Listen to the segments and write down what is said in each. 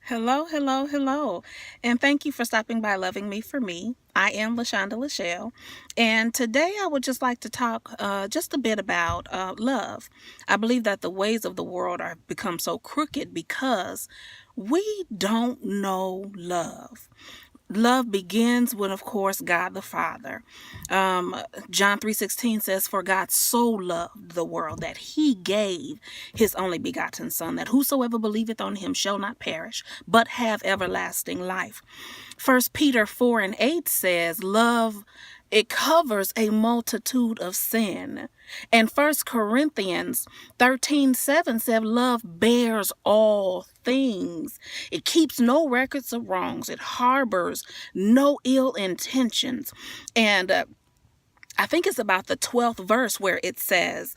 Hello, hello, hello. And thank you for stopping by Loving Me for Me. I am LaShonda LaShell. And today I would just like to talk just a bit about love. I believe that the ways of the world are become so crooked because we don't know love. Love begins with, of course, God the Father. John 3:16 says, "For God so loved the world that he gave his only begotten Son, that whosoever believeth on him shall not perish, but have everlasting life." 1 Peter 4:8 says, "Love, it covers a multitude of sin." And 1 Corinthians 13:7 said, "Love bears all things. It keeps no records of wrongs. It harbors no ill intentions." And I think it's about the 12th verse where it says,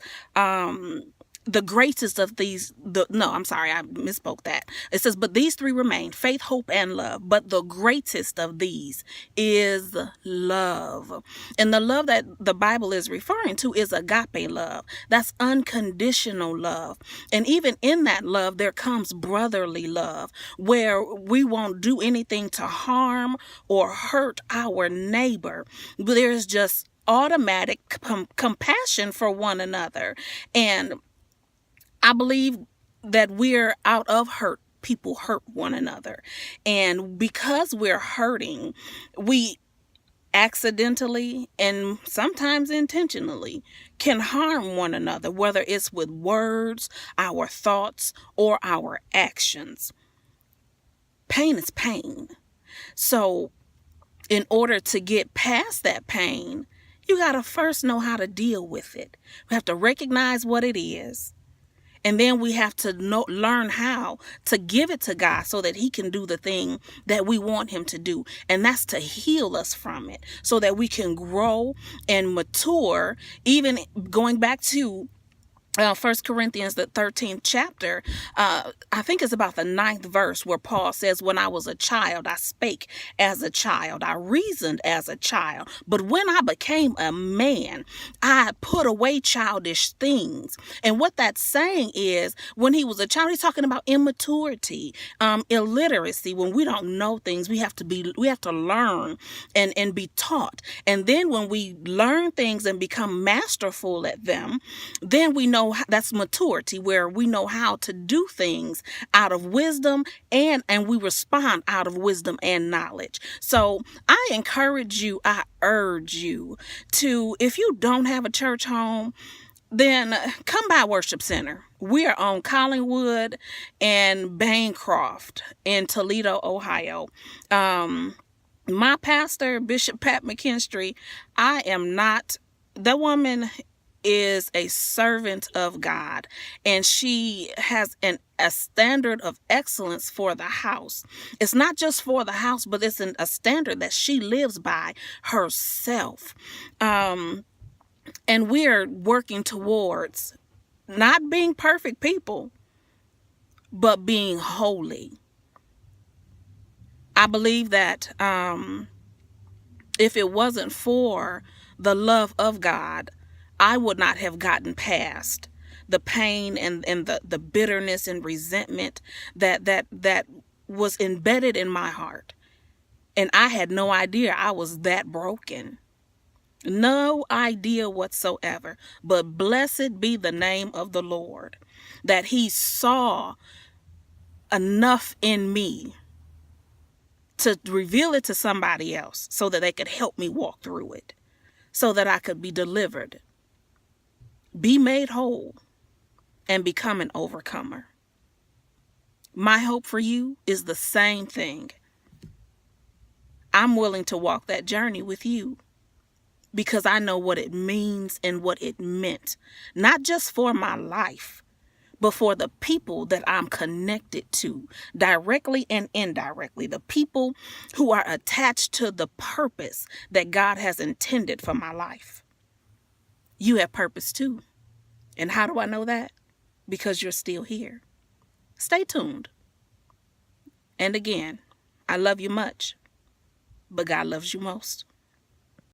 the greatest of these, I misspoke that. It says, "But these three remain, faith, hope, and love. But the greatest of these is love." And the love that the Bible is referring to is agape love. That's unconditional love. And even in that love, there comes brotherly love, where we won't do anything to harm or hurt our neighbor. There's just automatic compassion for one another. And I believe that we're out of hurt. People hurt one another. And because we're hurting, we accidentally and sometimes intentionally can harm one another, whether it's with words, our thoughts, or our actions. Pain is pain. So in order to get past that pain, you got to first know how to deal with it. We have to recognize what it is. And then we have to learn how to give it to God so that he can do the thing that we want him to do. And that's to heal us from it so that we can grow and mature. Even going back to 1 Corinthians, the 13th chapter, I think it's about the 9th verse, where Paul says, "When I was a child, I spake as a child. I reasoned as a child. But when I became a man, I put away childish things." And what that's saying is, when he was a child, he's talking about immaturity, illiteracy. When we don't know things, we have to learn and be taught. And then when we learn things and become masterful at them, then we know that's maturity, where we know how to do things out of wisdom and we respond out of wisdom and knowledge. So I encourage you, I urge you to, if you don't have a church home, then come by Worship Center. We are on Collingwood and Bancroft in Toledo, Ohio. My pastor, Bishop Pat McKinstry, that woman is a servant of God, and she has a standard of excellence for the house. It's not just for the house, but it's a standard that she lives by herself. And we're working towards not being perfect people, but being holy. I believe that if it wasn't for the love of God, I would not have gotten past the pain and the bitterness and resentment that was embedded in my heart. And I had no idea I was that broken. No idea whatsoever. But blessed be the name of the Lord, that he saw enough in me to reveal it to somebody else so that they could help me walk through it, so that I could be delivered, be made whole, and become an overcomer. My hope for you is the same thing. I'm willing to walk that journey with you because I know what it means and what it meant, not just for my life, but for the people that I'm connected to, directly and indirectly, the people who are attached to the purpose that God has intended for my life. You have purpose too. And how do I know that? Because you're still here. Stay tuned. And again, I love you much, but God loves you most.